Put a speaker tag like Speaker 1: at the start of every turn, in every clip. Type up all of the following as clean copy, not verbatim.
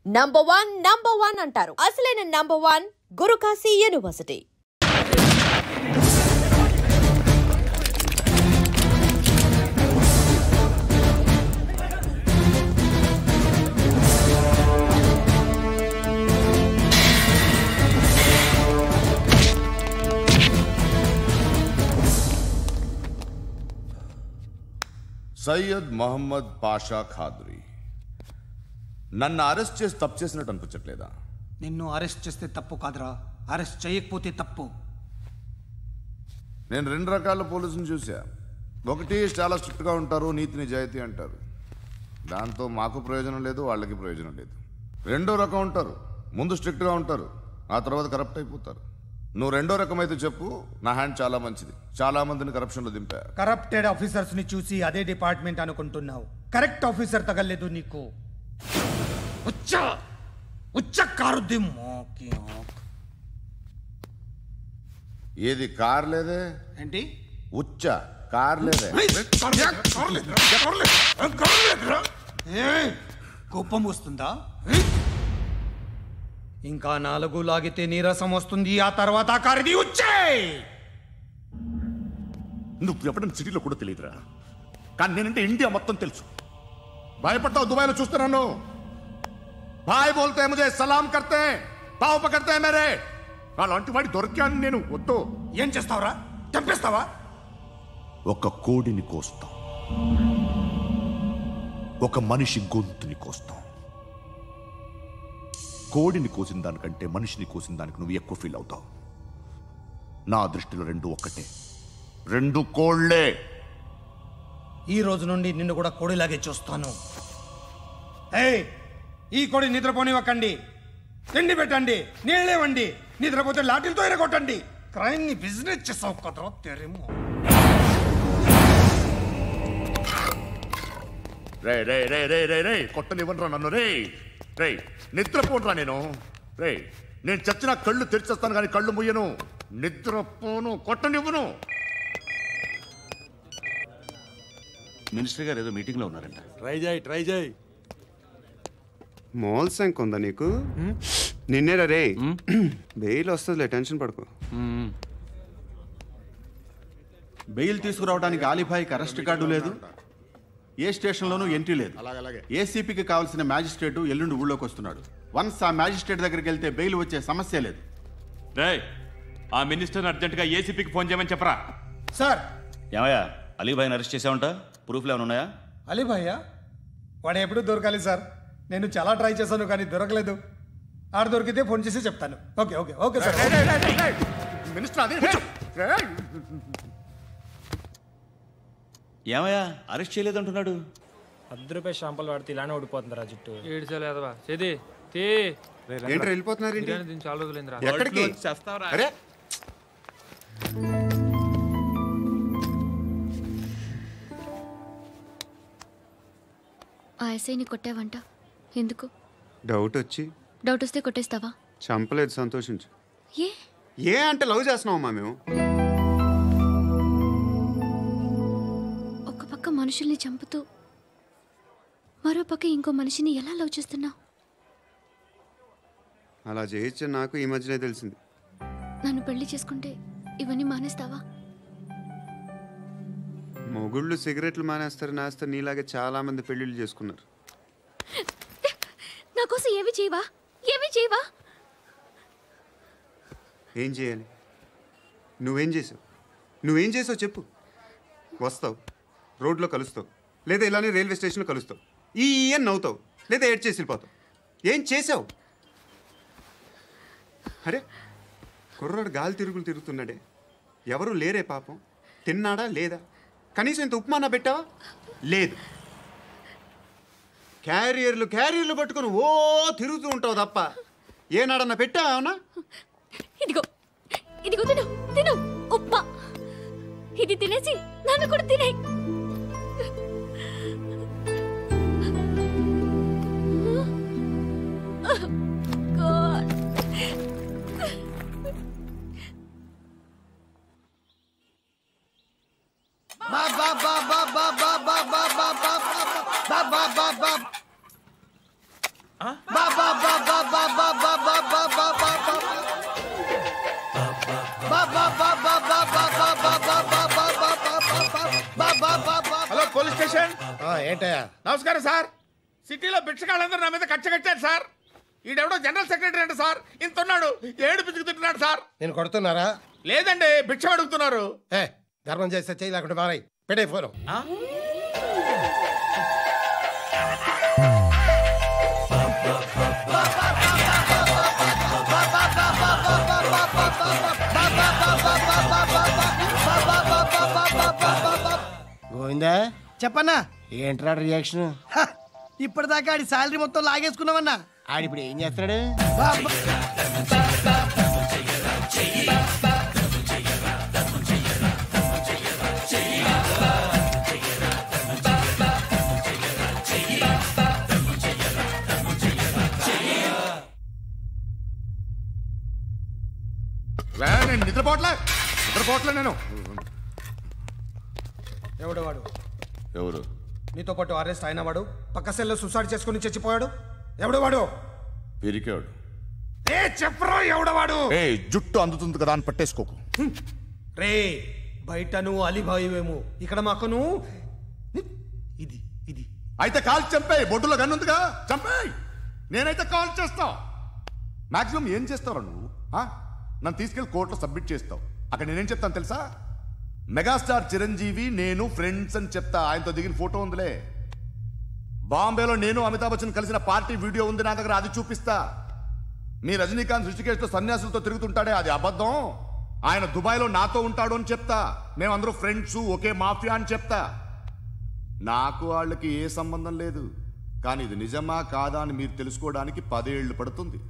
Speaker 1: Number one అంటారు. అసలైన number 1 Guru Kashi university.
Speaker 2: Syed Mohammed Pasha Qadri. నన్ను అరెస్ట్ చేసి తప్పు చేసినట్టు అనిపించట్లేదా?
Speaker 3: నిన్ను అరెస్ట్ చేస్తే తప్పు కాదురా, అరెస్ట్ చేయకపోతే తప్పు.
Speaker 2: నేను 2 రకాల పోలీసుని చూసా. ఒకటి చాలా స్ట్రిక్ట్గా ఉంటారు, నీతి నిజాయితీ అంటారు, దాంతో మాకు ప్రయోజనం లేదు, వాళ్ళకి ప్రయోజనం లేదు. 2వ రకం ఉంటారు, ముందు స్ట్రిక్ట్గా ఉంటారు, ఆ తర్వాత కరప్ట్ అయిపోతారు. నువ్వు 2వ రకం అయితే చెప్పు. నా హ్యాండ్ చాలా మంచిది, చాలా మందిని కరప్షన్లో దింపా.
Speaker 3: కరప్టెడ్ ఆఫీసర్స్ ని చూసి అదే డిపార్ట్మెంట్ అనుకుంటున్నావు. కరెక్ట్ ఆఫీసర్ తగలేదు నీకు.
Speaker 2: ఏది కార్ లేదే?
Speaker 3: ఏంటి
Speaker 2: ఉచ్చ కార్ లేదే?
Speaker 3: కోపం వస్తుందా? ఇంకా 4 లాగితే నీరసం వస్తుంది, ఆ తర్వాత కారిది ఉచ్చే.
Speaker 4: నువ్వు ఎప్పుడైనా సిటీలో కూడా తెలియదురా, కానీ నేనంటే ఇండియా మొత్తం తెలుసు. భయపడతావు? దుబాయ్లో చూస్తున్నాను. భాయ్ బోల్తే ముజే సలాం కర్తే, పావు పకడ్తే మేరే. అలాంటి వాడి దొరికాను నేను. వద్దు.
Speaker 3: ఏం చేస్తావురా? చంపేస్తావా?
Speaker 4: ఒక కోడిని కోస్తాం, ఒక మనిషి గొంతుని కోస్తాం. కోడిని కోసిన దానికంటే మనిషిని కోసిన దానికి నువ్వు ఎక్కువ ఫీల్ అవుతావు. నా దృష్టిలో 2 ఒక్కటే, 2 కోళ్లే.
Speaker 3: ఈ రోజు నుండి నిన్ను కూడా కోడిలాగే చూస్తాను. ఏయ్, ఈ కోడి నిద్రపోనివ్వకండి. తిండి పెట్టండి, నీళ్ళేవండి. నిద్రపోతే లాఠీలతో ఎరగొట్టండి. క్రైమ్ ని బిజినెస్ చేసావు కదరా తెరేమో.
Speaker 4: రే రే రే రే రే రే కొట్టనివ్వనరా నన్ను. రే రే నిద్రపోనరా నేను. రే నేను చచ్చిన కళ్ళు తెరిచేస్తాను కానీ కళ్ళు ముయ్యను. నిద్రపోను, కొట్టనివ్వను.
Speaker 5: మినిస్టర్ గారు ఏదో మీటింగ్ లో ఉన్నారంట.
Speaker 6: ట్రై చేయి.
Speaker 7: మోల్ సంక్ ఉందా నీకు? నిన్నేరా రే. బెయిల్ వస్తుందిలే, టెన్షన్ పడుకో.
Speaker 5: బెయిల్ తీసుకురావడానికి ఆలిభాయికి అరెస్ట్ కార్డు లేదు, ఏ స్టేషన్లోనూ ఎంట్రీ లేదు. ఏసీపీకి కావాల్సిన మ్యాజిస్ట్రేటు ఎల్లుండి ఊళ్ళోకి వస్తున్నాడు. వన్స్ ఆ మ్యాజిస్ట్రేట్ దగ్గరికి వెళ్తే బెయిల్ వచ్చే సమస్య లేదు.
Speaker 8: ఆ మినిస్టర్ అర్జెంటుగా ఏసీపీకి ఫోన్ చేయమని చెప్పరా.
Speaker 3: సార్.
Speaker 5: ఏమయ్యా, అలీభాయిని అరెస్ట్ చేసావంట? ప్రూఫ్లు ఏమైనా ఉన్నాయా?
Speaker 3: అలీభయ్యా వాడు ఎప్పుడు దొరకాలి సార్. నేను చాలా ట్రై చేశాను కానీ దొరకలేదు. ఆడ దొరికితే ఫోన్ చేసి చెప్తాను. Okay okay okay sir.
Speaker 5: ఏమయ్యా, అరెస్ట్ చేయలేదంటున్నాడు?
Speaker 6: ₹10 షాంపులు వాడితే ఇలానే ఓడిపోతుందిరా జుట్టు.
Speaker 9: ఏడ్చలేదవా చేది తీ.
Speaker 7: ఏంటి వెళ్ళిపోతున్నారు?
Speaker 9: చాలా రోజులైందిరా.
Speaker 7: ఎక్కడికి?
Speaker 9: అరే
Speaker 10: ఆ ఎస్ఐని కొట్టావంట, ఎందుకు?
Speaker 7: డౌట్
Speaker 10: వస్తే కొట్టేస్తావా?
Speaker 7: చంపలేదు, సంతోషించు.
Speaker 10: ఏ
Speaker 7: అంటే లవ్ చేస్తున్నావమ్మా మేము.
Speaker 10: ఒక పక్క మనుషుల్ని చంపుతూ మరో పక్క ఇంకో మనిషిని ఎలా లవ్ చేస్తున్నావు?
Speaker 7: అలా చేయొచ్చు నాకు ఈ మధ్యనే తెలిసింది.
Speaker 10: నన్ను పెళ్లి చేసుకుంటే ఇవన్నీ మానేస్తావా?
Speaker 7: మొగుళ్ళు సిగరెట్లు మానేస్తారు, నీలాగే చాలా మంది పెళ్లిళ్ళు చేసుకున్నారు.
Speaker 10: నా కోసం ఏమి చేయవా?
Speaker 7: ఏం చేయాలి? నువ్వేం చేసావు చెప్పు. వస్తావు, రోడ్లో కలుస్తావు, లేదా ఇలానే రైల్వే స్టేషన్లో కలుస్తావు. ఈ అని నవ్వుతావు, లేదా ఏడ్ చేసి వెళ్ళిపోతావు. ఏం చేసావు? అరే కుర్రాడు గాలి తిరుగుతున్నాడే, ఎవరు లేరే పాపం. తిన్నాడా లేదా? కనీసం ఇంత ఉప్మానా పెట్టావా? లేదు. క్యారియర్లు పట్టుకొని ఓ తిరుగుతూ ఉంటావు తప్ప ఏనాడన్నా పెట్టావా? అవునా?
Speaker 10: ఇదిగో తిను ఉప్మా. ఇది తినేసి నన్ను కూడా తినే.
Speaker 3: బాబా
Speaker 4: హలో పోలీస్ స్టేషన్.
Speaker 3: ఏంటయ్యా?
Speaker 4: నమస్కారం సార్. సిటీలో భిక్షగాళ్ళందరూ నా మీద కట్టారు సార్. ఈడెవడో జనరల్ సెక్రటరీ అంట సార్. ఇంత ఉన్నాడు, ఏడు పిచ్చుకు తింటున్నాడు సార్.
Speaker 3: నేను కొడుతున్నారా?
Speaker 4: లేదండి, భిక్ష అడుగుతున్నారు.
Speaker 3: ధర్మం చేస్తే చేయి, లేకుండా మారాయి. పెట్టే ఫోను. గోవిందా,
Speaker 11: చెప్పన్నా.
Speaker 3: ఏంట్రా రియాక్షన్?
Speaker 11: ఇప్పటిదాకా ఆడి శాలరీ మొత్తం లాగేసుకున్నావన్నా.
Speaker 3: ఆడిప్పుడు ఏం చేస్తున్నాడు?
Speaker 4: నేను నిద్రపోవట్లే నేను.
Speaker 3: ఎవడు వాడు?
Speaker 2: ఎవరు?
Speaker 3: నీతో పాటు అరెస్ట్ అయిన వాడు, పక్క సెల్లో సూసైడ్ చేసుకుని చచ్చిపోయాడు. ఎవడు వాడు?
Speaker 2: పిరికాడు.
Speaker 3: చెప్పరా ఎవడవాడు?
Speaker 4: జుట్టు అందుతుంది కదా అని పట్టేసుకోకు.
Speaker 3: రే, బయట నువ్వు అలీబాయివేమో, ఇక్కడ మాకు నువ్వు ఇది ఇది.
Speaker 4: అయితే కాల్ చంపేయి. బొడ్డులో గన్నుందిగా, చంపేయి. నేనైతే కాల్ చేస్తా. మాక్సిమం ఏం చేస్తావు నువ్వు? నన్ను తీసుకెళ్లి కోర్టులో సబ్మిట్ చేస్తావు. అక్కడ నేనేం చెప్తాను తెలుసా? మెగాస్టార్ చిరంజీవి నేను ఫ్రెండ్స్ అని చెప్తా. ఆయనతో దిగిన ఫోటో ఉందిలే. బాంబేలో నేను అమితాబ్ బచ్చన్ కలిసిన పార్టీ వీడియో ఉంది నా దగ్గర, అది చూపిస్తా. మీ రజనీకాంత్ ఋషికేశ్లో సన్యాసులతో తిరుగుతుంటాడే, అది అబద్ధం. ఆయన దుబాయ్లో నాతో ఉంటాడు అని చెప్తా. మేమందరూ ఫ్రెండ్స్, ఒకే మాఫియా అని చెప్తా. నాకు వాళ్ళకి ఏ సంబంధం లేదు. కానీ ఇది నిజమా కాదా అని మీరు తెలుసుకోవడానికి 10 ఏళ్ళు పడుతుంది.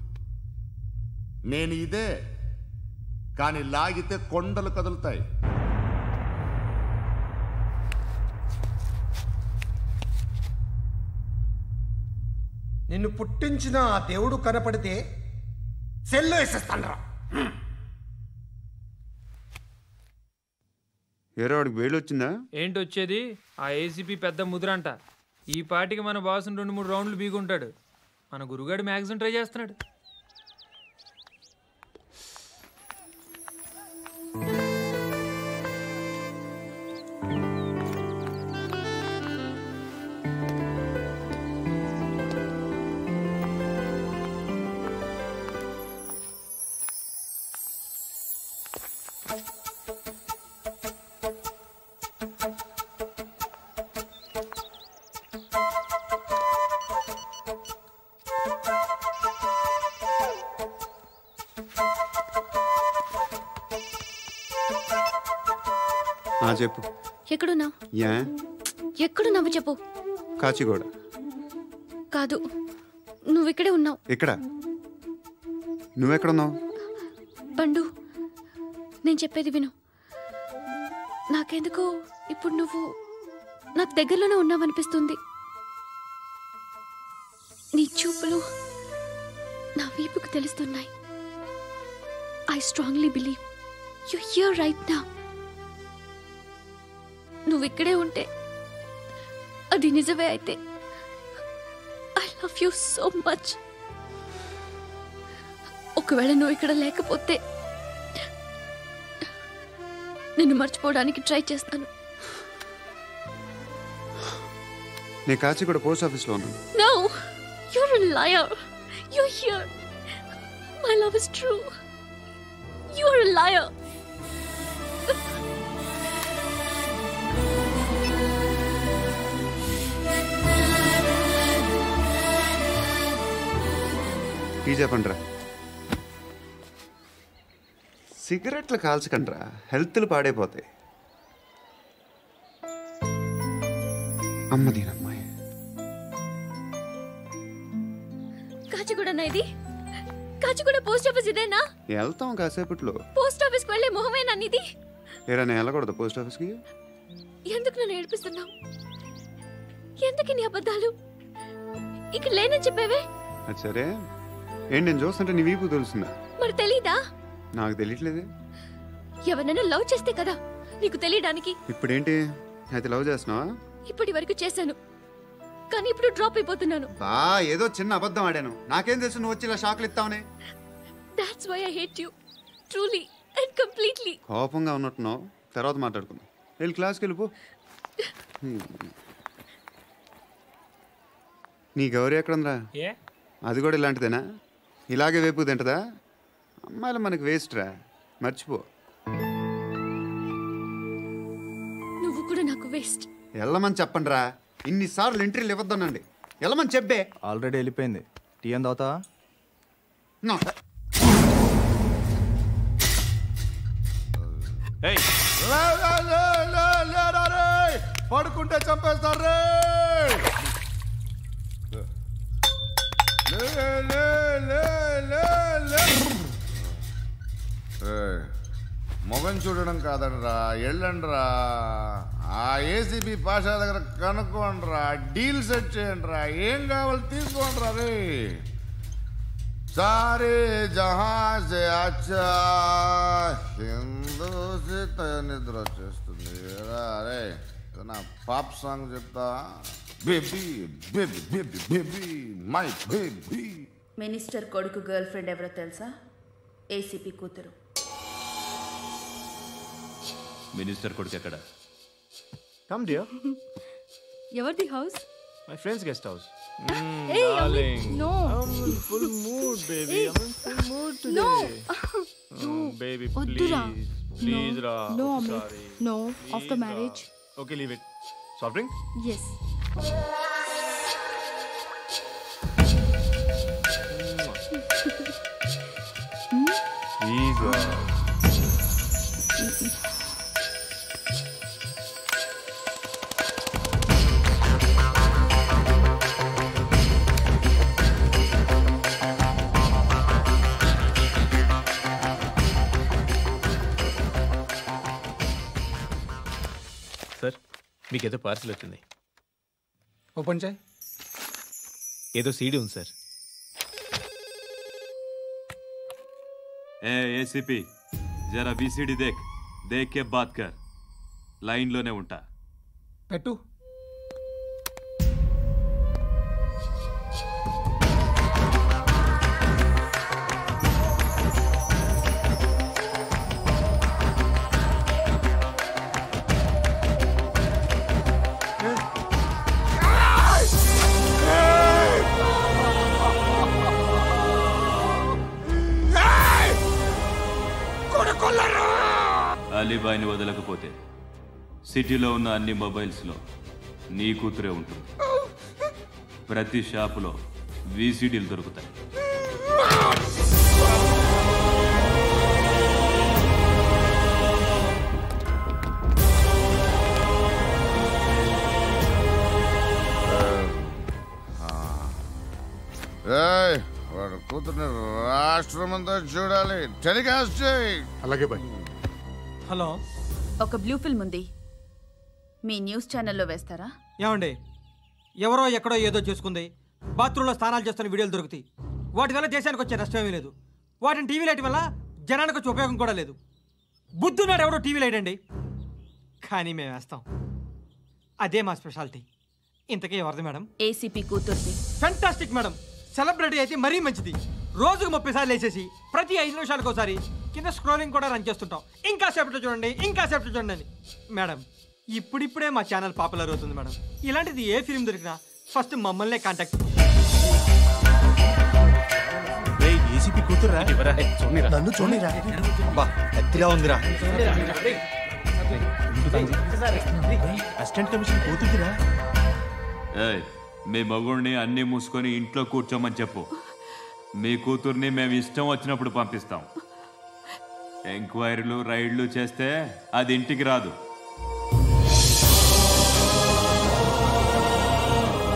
Speaker 4: నేను ఇదే, కానీ లాగితే కొండలు కదులుతాయి.
Speaker 3: నిన్ను పుట్టించిన ఆ దేవుడు కనపడితే సెల్లో వేసేస్తానరా.
Speaker 7: ఏరో వాడికి వేలు వచ్చిందా?
Speaker 9: ఏంటి వచ్చేది? ఆ ఏసీపీ పెద్ద ముద్రంట. ఈ పాటికి మన బాసుని 2-3 రౌండ్లు బీగుంటాడు. మన గురుగాడు మ్యాగజైన్ ట్రై చేస్తున్నాడు.
Speaker 7: చెప్పు.
Speaker 10: ఎక్కడున్నావు?
Speaker 7: ఎక్కడున్నావు
Speaker 10: చెప్పు.
Speaker 7: కాచిగూడ.
Speaker 10: కాదు, నువ్వు ఇక్కడే ఉన్నావు.
Speaker 7: ఇక్కడ నువ్వెక్కడున్నావు?
Speaker 10: పండు, నేను చెప్పేది విను. నాకెందుకో ఇప్పుడు నువ్వు నాకు దగ్గరలోనే ఉన్నావనిపిస్తుంది. నీ చూపులు నా వీపుకు తెలుస్తున్నాయి. I strongly believe you here right now. నువ్వు ఇక్కడే ఉంటే అది నిజమే అయితే I love you so much. ఒకవేళ నువ్వు ఇక్కడ లేకపోతే నిన్ను మర్చిపోవడానికి ట్రై చేస్తాను.
Speaker 7: నేను కాచిగూడ పోస్ట్ ఆఫీస్లో ఉన్నాను.
Speaker 10: No, you're a liar. You're here. My love is true. You're a liar.
Speaker 7: Tea చెప్పండిరా. సిగరెట్లు కాల్చకండ్రా, హెల్త్లు పాడైపోతాయి. అమ్మదీనమ్మాయి.
Speaker 10: కాచిగూడనా ఇది? కాచిగూడ పోస్ట్ ఆఫీస్ ఇదేనా?
Speaker 7: వెళ్తాం కాసేపట్లో.
Speaker 10: పోస్ట్ ఆఫీస్కి వెళ్ళే మొహమేనా నీది?
Speaker 7: ఏరా నేను వెళ్ళకూడదు పోస్ట్ ఆఫీస్కి?
Speaker 10: ఎందుకు నన్ను ఏడిపిస్తున్నావు? ఎందుకు నీ అబద్ధాలు? ఇక్కడ లేనని చెప్పేవే.
Speaker 7: అది సరే, ఏంటి నేను చూస్తుంటే నీ వీపు తెలుస్తుందా?
Speaker 10: మరి తెలీదా?
Speaker 7: నాకు తెలియట్లేదే.
Speaker 10: ఎవరైనా లవ్ చేస్తే కదా నీకు తెలియడానికి.
Speaker 7: ఇప్పుడేంటి అయితే లవ్ చేస్తున్నావా?
Speaker 10: ఇప్పటి వరకు చేశాను, కానీ ఇప్పుడు డ్రాప్ అయిపోతున్నాను.
Speaker 7: ఏదో చిన్న అబద్ధం ఆడాను. నాకేం తెలుసు నువ్వు వచ్చి ఇలా షాక్లు ఇస్తావనే.
Speaker 10: That's why I hate you. Truly and completely.
Speaker 7: కోపంగా ఉన్నట్టున్నావు. తర్వాత మాట్లాడుకుందాం. వెళ్ళి క్లాస్కి వెళ్ళిపో. నీ గౌరీ ఎక్కడుందిరా? అది కూడా ఇలాంటిదేనా? ఇలాగే వేపు తింటదా? అమ్మాయిలు మనకి వేస్ట్ రా, మర్చిపో.
Speaker 10: నువ్వు కూడా నాకు వేస్ట్.
Speaker 7: వెళ్ళమని చెప్పండి రా. ఇన్నిసార్లు ఎంట్రీలు ఇవ్వద్దనండి. వెళ్ళమని చెప్పే.
Speaker 12: ఆల్రెడీ వెళ్ళిపోయింది. టీ అని తాగుతావా?
Speaker 2: పడుకుంటే చంపేస్తారు. మొగం చూడడం కాదండ్రా, వెళ్ళండ్రా. ఆ ఏసీబీ పాషా దగ్గర కనుక్కోండ్రా, డీల్ సెట్ చేయండిరా, ఏం కావాలి తీసుకోండిరా. రే సారే జహాజే అచ్చా హిందూ నిద్ర వచ్చేస్తుంది. అరే నా పాప్ సాంగ్ చెప్తా. Baby baby baby baby my baby.
Speaker 13: Minister కొడుకు గర్ల్ ఫ్రెండ్ ఎవరో తెలుసా? ఏసీపీ కూతురు.
Speaker 8: మినిస్టర్ కొడుకు ఎక్కడ?
Speaker 12: Come dear.
Speaker 10: ఎవరిది house?
Speaker 6: My friends guest house.
Speaker 10: Hey, no.
Speaker 6: I'm in full mood, baby. I'm in full mood today.
Speaker 10: No.
Speaker 6: Baby,
Speaker 10: Oddura.
Speaker 6: please, Ra.
Speaker 10: No,
Speaker 6: Sorry.
Speaker 10: no.
Speaker 6: Please,
Speaker 10: After
Speaker 6: Ra.
Speaker 10: marriage.
Speaker 6: Okay, leave it. Soft drink?
Speaker 10: Yes.
Speaker 6: Please, Ra. Sir, మీకేదో parcel వచ్చింది.
Speaker 3: Open చేయి.
Speaker 6: ఏదో CD ఉంది sir.
Speaker 8: ACP జరా బీసీడీ దేక్ కే బాత్ కర్. లైన్లోనే ఉంటా.
Speaker 3: పెట్టు.
Speaker 8: అలీబాయిని వదలకపోతే సిటీలో ఉన్న అన్ని మొబైల్స్లో నీ కూతురే ఉంటుంది. ప్రతి షాపులో వీసీడీలు దొరుకుతాయి.
Speaker 2: వాడు కూతుర్ని రాష్ట్రమంతా చూడాలి. టెలికాస్ట్ చేయి.
Speaker 4: అలాగే బాయ్.
Speaker 3: హలో,
Speaker 13: ఒక బ్లూ ఫిల్మ్ ఉంది, మీ న్యూస్ ఛానల్లో వేస్తారా?
Speaker 3: ఏమండి, ఎవరో ఎక్కడో ఏదో చేసుకుంది, బాత్రూంలో స్నానాలు చేస్తున్న వీడియోలు దొరుకుతాయి. వాటి వల్ల దేశానికి వచ్చే నష్టమేమీ లేదు. వాటిని టీవీ లైట్ వల్ల జనానికి వచ్చే ఉపయోగం కూడా లేదు. బుద్ధున్నాడు ఎవడో టీవీ లైట్ అండి, కానీ మేము వేస్తాం. అదే మా స్పెషాలిటీ. ఇంతకీ ఎవరిది మేడం?
Speaker 13: ఏసీపీ కూతుర్ది.
Speaker 3: Fantastic madam. సెలబ్రిటీ అయితే మరీ మంచిది. రోజుకు 30 సార్లు వేసేసి ప్రతి 5 నిమిషాలకు ఒకసారి కింద స్క్రోలింగ్ కూడా రన్ చేస్తుంటాం. ఇంకా సేపట్లో చూడండి, ఇంకా సేపట్లో చూడండి అని. మేడం, ఇప్పుడిప్పుడే మా ఛానల్ పాపులర్ అవుతుంది మేడం. ఇలాంటిది ఏ ఫిల్మ్ దొరికినా ఫస్ట్ మమ్మల్నే కాంటాక్ట్.
Speaker 12: ఏసీపీ కూతురా? నన్ను చూడరా, బా ఎత్తిగా ఉందిరా. Assistant commission కూతురురా.
Speaker 8: మీ మగుడిని అన్నీ మూసుకొని ఇంట్లో కూర్చోమని చెప్పు. మీ కూతుర్ని మేము ఇష్టం వచ్చినప్పుడు పంపిస్తాం. ఎంక్వైరీలు రైడ్లు చేస్తే అది ఇంటికి రాదు.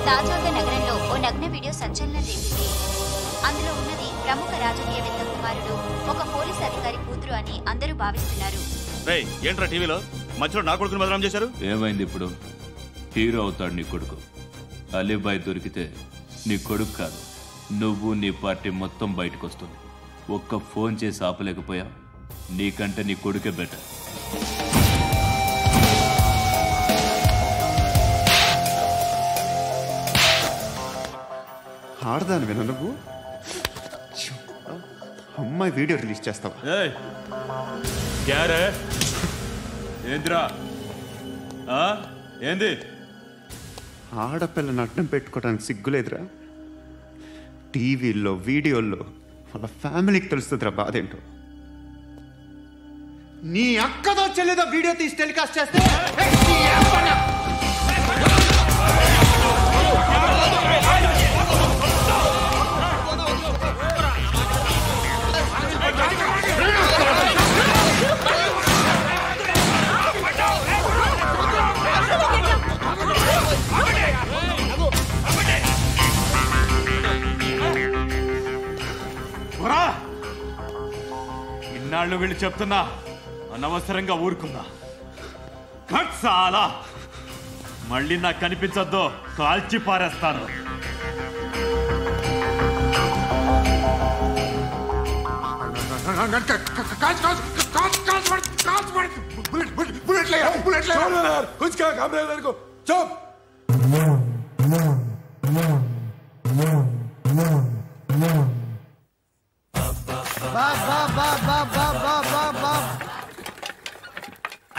Speaker 14: తాజాగా నగరంలో ఓ నగ్న వీడియో సంచలనం రేపింది. అందులో ఉన్నది ప్రముఖ రాజకీయవేత్త కుమారుడు, ఒక పోలీస్ అధికారి కూతురు అని అందరూ భావిస్తున్నారు.
Speaker 8: ఏంట్రా టీవీలో మధ్యలో నా కొడుకుని బదనాం చేశారు? ఏమైంది ఇప్పుడు? హీరో అవుతాడు నీ కొడుకు. అలీబాయ్ దొరికితే నీ కొడుకు కాదు, నువ్వు నీ పార్టీ మొత్తం బయటకు వస్తుంది. ఒక్క ఫోన్ చేసి ఆపలేకపోయా, నీకంటే నీ కొడుకే బెటర్.
Speaker 7: ఆడదానివేనా నువ్వు? అమ్మాయి వీడియో రిలీజ్ చేస్తావా?
Speaker 8: ఏంద్రా ఏంది?
Speaker 7: ఆడపిల్లని అడ్డం పెట్టుకోవడానికి సిగ్గులేదురా? టీవీల్లో వీడియోల్లో వాళ్ళ ఫ్యామిలీకి తెలుస్తుందిరా బాధ ఏంటో. నీ అక్కదో చెల్లిదో వీడియో తీసి టెలికాస్ట్ చేస్తే
Speaker 8: ఇన్నాళ్ళు వీళ్ళు చెప్తున్నా అనవసరంగా ఊరుకున్నా. చాలా మళ్ళీ నాకు కనిపించొద్దు, కాల్చి పారేస్తాను.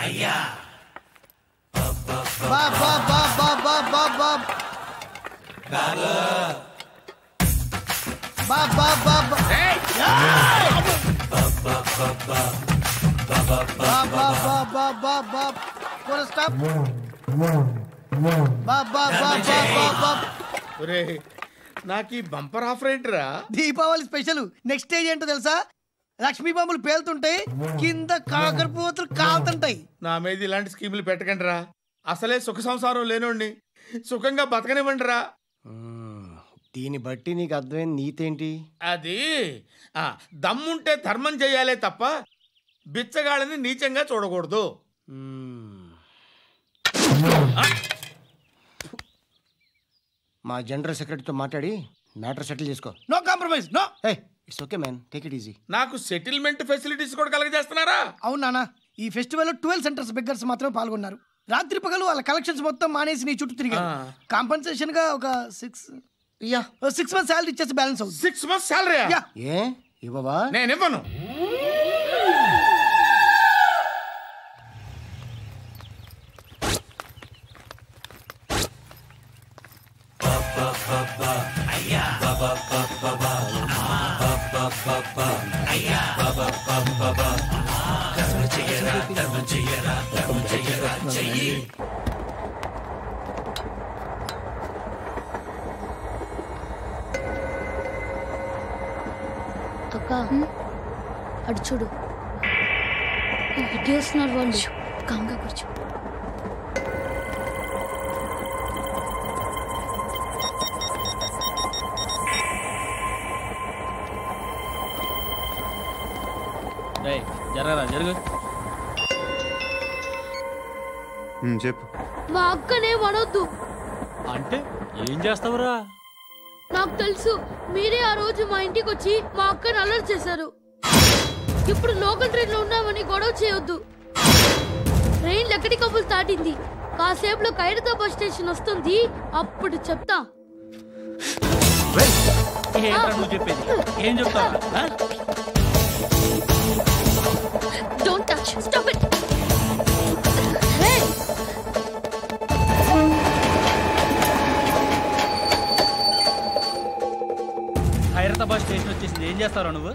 Speaker 11: అయ్యా బాబా బాబా బాబా బాబా బాబా బాబా
Speaker 15: నాకు ఈ బంపర్ ఆఫర్ ఏంటిరా?
Speaker 11: దీపావళి స్పెషల్. నెక్స్ట్ స్టేజ్ ఏంటో తెలుసా? లక్ష్మీ బాంబులు పేలుతుంటాయి, కింద కాకరపువ్వతులు కాలుతుంటాయి.
Speaker 15: నా మీద ఇలాంటి స్కీములు పెట్టకండి రా. అసలే సుఖ సంసారం లేనోడిని సుఖంగా బతకనివ్వండి రా.
Speaker 16: దీన్ని బట్టి నీకు అర్థమైన నీతేంటి?
Speaker 15: అది దమ్ముంటే ధర్మం చేయాలే తప్ప బిచ్చగాళ్ళని నీచంగా చూడకూడదు.
Speaker 16: మా జనరల్ సెక్రటరీతో మాట్లాడి మ్యాటర్ సెటిల్ చేసుకో.
Speaker 11: No compromise, no.
Speaker 16: It's okay man, take it easy.
Speaker 15: నాకు సెటిల్మెంట్ ఫెసిలిటీస్ కూడా కలగజేస్తున్నారా?
Speaker 11: అవును నాన్న, ఈ ఫెస్టివల్ 12 సెంటర్స్ బెగ్గర్స్ మాత్రమే పాల్గొన్నారు. రాత్రి పగలు వాళ్ళ కలెక్షన్స్ మొత్తం మానేసి నీ చుట్టూ తిరిగారు. కాంపన్సేషన్ గా ఒక 6 months శాలరీ ఇచ్చేసి బ్యాలెన్స్ అవుతుంది.
Speaker 15: 6 months శాలరీ?
Speaker 16: ఏ ఇవ్వవా?
Speaker 15: నేను ఇవ్వను.
Speaker 10: అక్క అటు చూడు, ఇటు వస్తున్నారు వాళ్ళు. కాంగా కూర్చో.
Speaker 17: జరగరా జరుగు.
Speaker 7: చెప్పు.
Speaker 10: మా అక్కనే వనొద్దు.
Speaker 17: అంటే ఏం చేస్తావురా?
Speaker 10: నాకు తెలుసు, మీరే ఆ రోజు మా ఇంటికి వచ్చి మా అక్కని అల్లరి చేశారు. ఇప్పుడు లోకల్ ట్రైన్ లో ఉన్నామని గొడవ చేయొద్దు. ట్రైన్ లక్కడి కప్పులు దాటింది. కాసేపులో ఖైరతాబాద్ బస్ స్టేషన్ వస్తుంది, అప్పుడు చెప్తా.
Speaker 17: నువ్వు చెప్పేది ఏం చెప్తావా?
Speaker 10: Don't touch. Stop it.
Speaker 17: Khairatabad station వచ్చేసింది, ఏం చేస్తావు నువ్వు?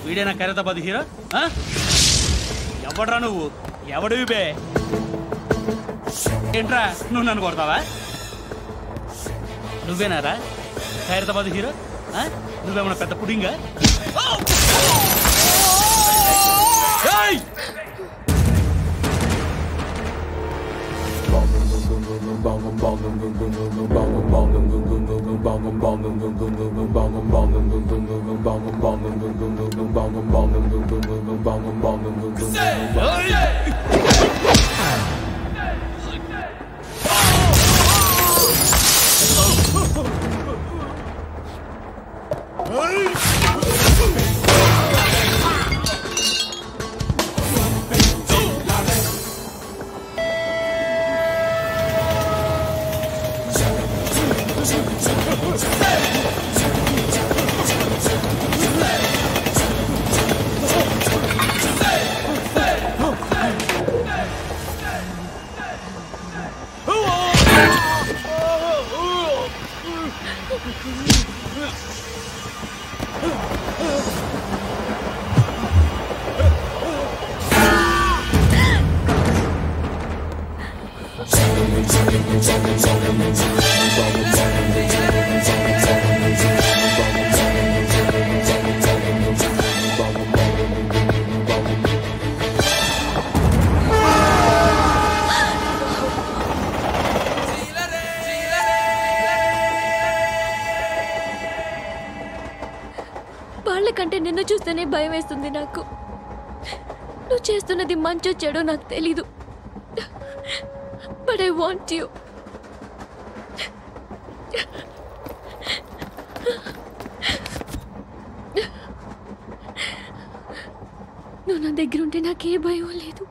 Speaker 17: వీడేనా ఖైరతాబాద్ హీరో? ఎవడరా నువ్వు? ఎవడివి బే? ఏంట్రా నువ్వు నన్ను కొడతావా? నువ్వేనారా ఖైరతాబాద్ హీరో? నువ్వేమన్నా పెద్ద పుడింగా?
Speaker 10: వాళ్ళకంటే నిన్ను చూస్తేనే భయం వేస్తుంది నాకు. నువ్వు చేస్తున్నది మంచో చెడో నాకు తెలీదు. But I want you. నువ్వు నా దగ్గర ఉంటే నాకే భయం లేదు.